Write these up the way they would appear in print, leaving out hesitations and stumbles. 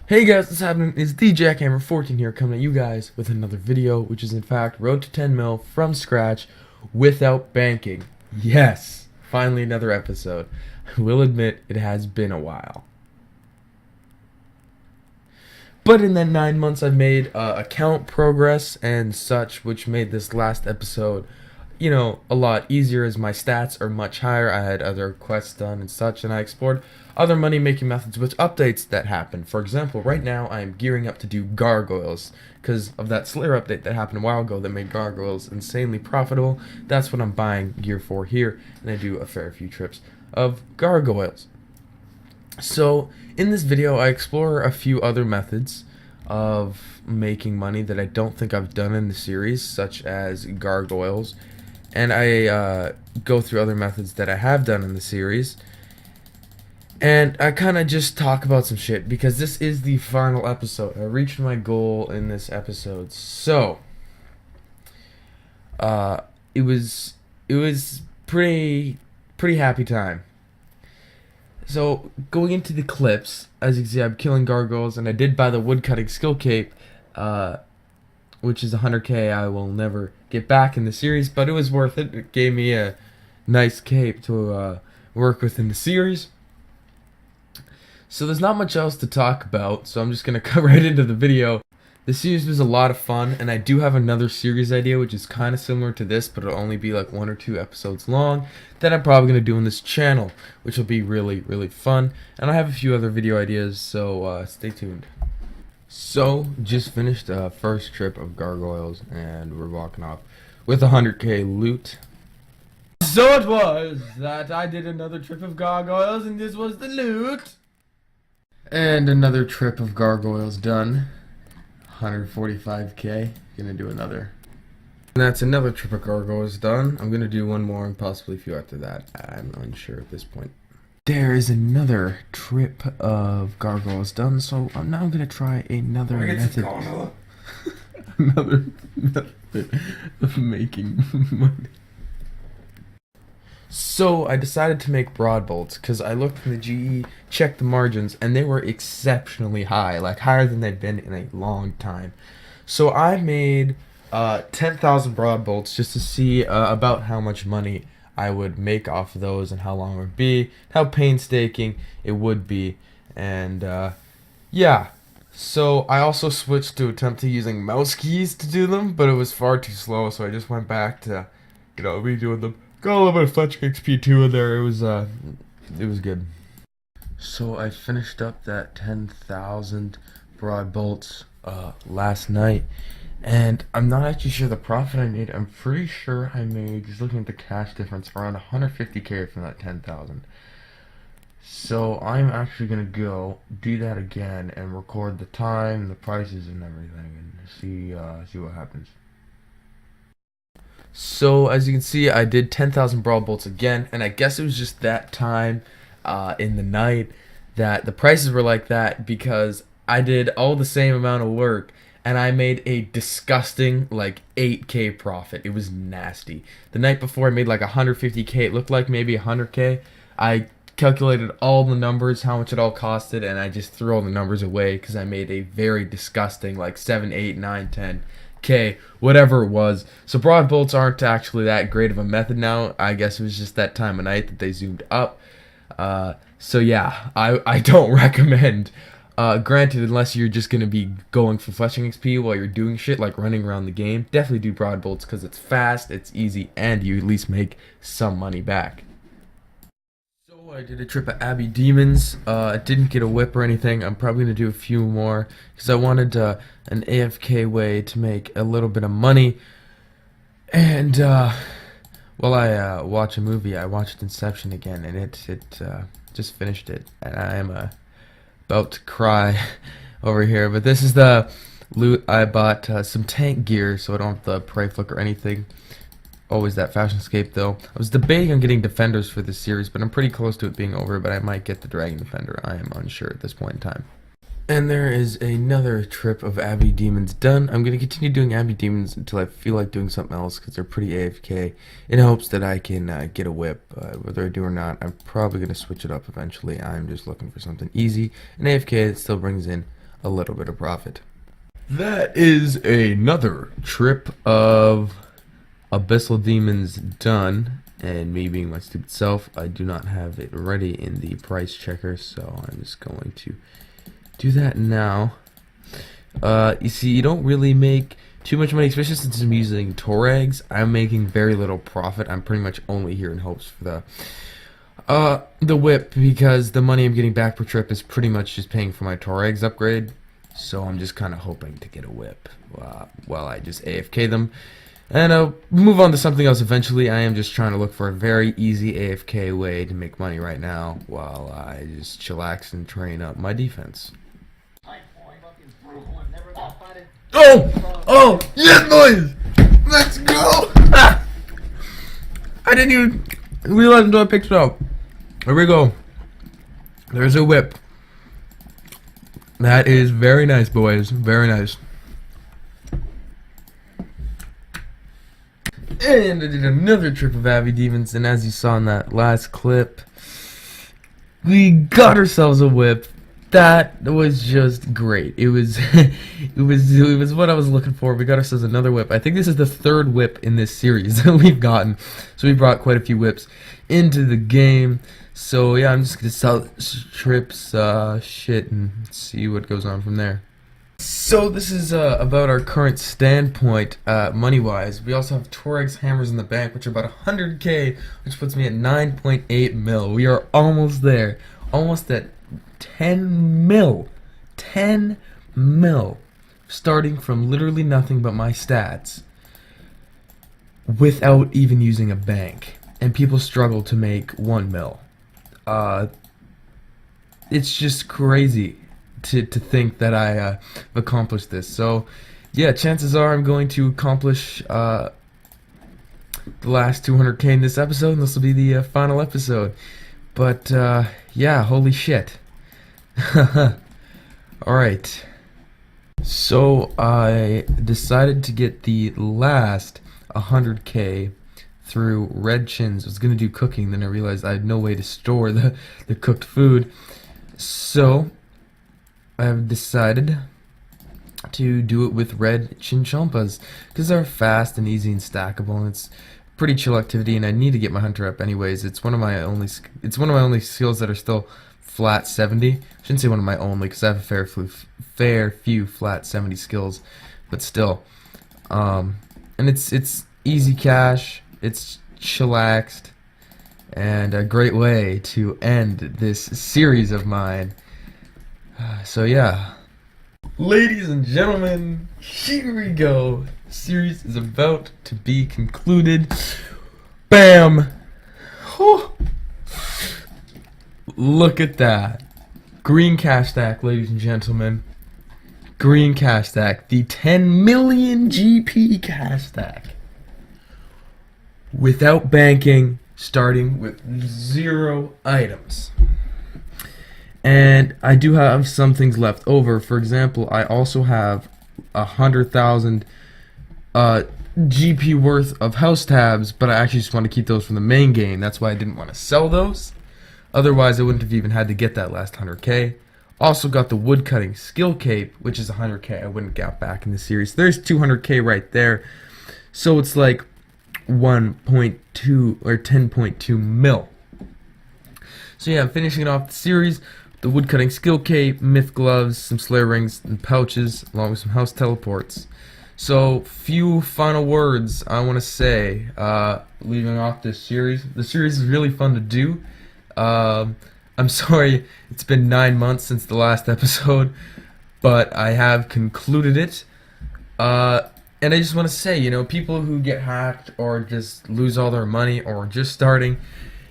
Hey guys, what's happening? It's the Jackhammer 14 here coming at you guys with another video, which is in fact Road to 10 mil from scratch without banking. Yes, finally another episode. I will admit it has been a while. But in that 9 months I've made account progress and such, which made this last episode, a lot easier as my stats are much higher. I had other quests done and such, and I explored other money making methods with updates that happened. For example, right now I am gearing up to do gargoyles because of that Slayer update that happened a while ago that made gargoyles insanely profitable. That's what I'm buying gear for here, and I do a fair few trips of gargoyles. So in this video I explore a few other methods of making money that I don't think I've done in the series, such as gargoyles, and I go through other methods that I have done in the series, and I kind of just talk about some shit because this is the final episode. I reached my goal in this episode, so it was pretty happy time. So, going into the clips, as you can see, I'm killing gargoyles, and I did buy the woodcutting skill cape, which is 100k I will never get back in the series, but it was worth it. It gave me a nice cape to work with in the series. So there's not much else to talk about, so I'm just going to cut right into the video. The series was a lot of fun, and I do have another series idea which is kind of similar to this, but it'll only be like 1 or 2 episodes long that I'm probably going to do on this channel, which will be really fun. And I have a few other video ideas, so stay tuned. So, just finished first trip of gargoyles, and we're walking off with 100k loot. So it was that I did another trip of gargoyles, and this was the loot. And another trip of gargoyles done. 145k. Gonna do another. And that's another trip of gargoyles done. I'm gonna do one more and possibly a few after that. I'm unsure at this point. There is another trip of gargoyles done, so now I'm gonna try another method. Another method of making money. So I decided to make broad bolts because I looked in the GE, checked the margins, and they were exceptionally high, like higher than they'd been in a long time. So I made 10,000 broad bolts just to see about how much money I would make off of those and how long it would be, how painstaking it would be, and yeah. So I also switched to attempt to using mouse keys to do them, but it was far too slow, so I just went back to, redoing them. Got a little bit of fetching XP too in there. It was good. So I finished up that 10,000 broad bolts last night, and I'm not actually sure the profit I made. I'm pretty sure I made, just looking at the cash difference, around 150k from that 10,000. So I'm actually gonna go do that again and record the time, the prices, and everything, and see what happens. So as you can see, I did 10,000 brawl bolts again, and I guess it was just that time in the night that the prices were like that because I did all the same amount of work and I made a disgusting like 8k profit. It was nasty. The night before I made like 150k. It looked like maybe 100k. I calculated all the numbers, how much it all costed, and I just threw all the numbers away because I made a very disgusting like 7, 8, 9, 10. K, whatever it was. So broad bolts aren't actually that great of a method now. I guess it was just that time of night that they zoomed up. So yeah, I don't recommend. Granted, unless you're just going to be going for fleshing XP while you're doing shit like running around the game, definitely do broad bolts because it's fast, it's easy, and you at least make some money back. I did a trip at Abbey Demons. I didn't get a whip or anything. I'm probably going to do a few more because I wanted an AFK way to make a little bit of money. And while I watch a movie, I watched Inception again, and it just finished it. And I am about to cry over here. But this is the loot. I bought some tank gear so I don't have the prey flick or anything. Always that Fashionscape though. I was debating on getting defenders for this series, but I'm pretty close to it being over, but I might get the dragon defender. I am unsure at this point in time. And there is another trip of Abbey Demons done. I'm going to continue doing Abbey Demons until I feel like doing something else because they're pretty AFK, in hopes that I can get a whip. Whether I do or not, I'm probably going to switch it up eventually. I'm just looking for something easy and AFK that still brings in a little bit of profit. That is another trip of Abyssal Demons done, and me being my stupid self, I do not have it ready in the price checker, so I'm just going to do that now. You see, you don't really make too much money, especially since I'm using Toregs. I'm making very little profit. I'm pretty much only here in hopes for the whip, because the money I'm getting back per trip is pretty much just paying for my Toregs upgrade. So I'm just kind of hoping to get a whip while I just AFK them. And I'll move on to something else eventually. I am just trying to look for a very easy AFK way to make money right now while I just chillax and train up my defense. Oh! Oh! Yes, boys! Let's go! Ah! I didn't even realize until I picked it up. Here we go. There's a whip. That is very nice, boys. Very nice. And I did another trip of Abbey Demons, and as you saw in that last clip, we got ourselves a whip. That was just great. It was it was what I was looking for. We got ourselves another whip. I think this is the third whip in this series that we've gotten. So we brought quite a few whips into the game. So yeah, I'm just gonna sell trips shit and see what goes on from there. So this is about our current standpoint money-wise. We also have Torex hammers in the bank, which are about 100k, which puts me at 9.8 mil. We are almost there, almost at 10 mil. 10 mil, starting from literally nothing but my stats, without even using a bank. And people struggle to make 1 mil. It's just crazy to think that I accomplished this. So yeah, chances are I'm going to accomplish the last 200k in this episode, and this will be the final episode. But yeah, holy shit. Alright, so I decided to get the last 100k through Red Chins. I was gonna do cooking, then I realized I had no way to store the cooked food, so I've decided to do it with Red Chinchompas because they're fast and easy and stackable, and it's pretty chill activity. And I need to get my hunter up anyways. It's one of my only skills that are still flat 70. I shouldn't say one of my only, because I have a fair few flat 70 skills, but still. And it's easy cash. It's chillaxed, and a great way to end this series of mine. So yeah, ladies and gentlemen, here we go. The series is about to be concluded. Bam! Whew. Look at that. Green cash stack, ladies and gentlemen. Green cash stack. The 10 million GP cash stack. Without banking, starting with 0 items. And I do have some things left over. For example, I also have 100,000 GP worth of house tabs, but I actually just want to keep those from the main game. That's why I didn't want to sell those. Otherwise, I wouldn't have even had to get that last 100k. Also got the woodcutting skill cape, which is 100k. I wouldn't get back in the series. There's 200k right there. So it's like 1.2 or 10.2 mil. So yeah, I'm finishing off the series. The woodcutting skill cape, myth gloves, some slayer rings and pouches, along with some house teleports. So, few final words I want to say, leaving off this series. The series is really fun to do. I'm sorry it's been 9 months since the last episode, but I have concluded it. And I just want to say, you know, people who get hacked or just lose all their money or just starting,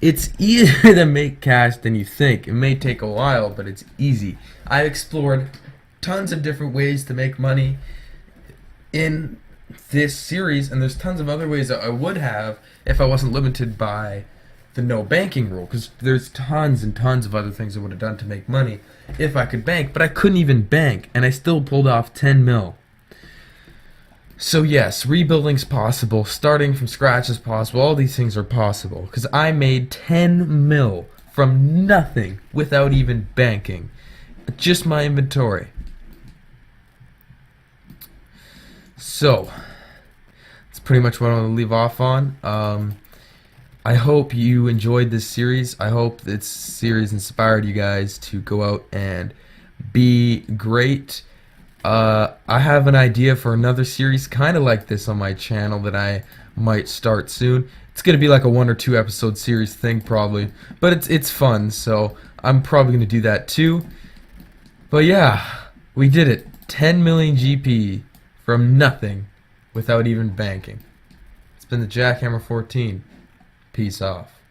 it's easier to make cash than you think. It may take a while, but it's easy. I've explored tons of different ways to make money in this series, and there's tons of other ways that I would have if I wasn't limited by the no banking rule, because there's tons and tons of other things I would have done to make money if I could bank, but I couldn't even bank, and I still pulled off 10 mil. So yes, rebuilding's possible, starting from scratch is possible, all these things are possible, because I made 10 mil from nothing without even banking. Just my inventory. So that's pretty much what I'm going to leave off on. I hope you enjoyed this series. I hope this series inspired you guys to go out and be great. I have an idea for another series kind of like this on my channel that I might start soon. It's gonna be like a 1 or 2 episode series thing probably, but it's fun, so I'm probably gonna do that too. But yeah, we did it. 10 million GP from nothing without even banking. It's been the Jackhammer 14. Peace off.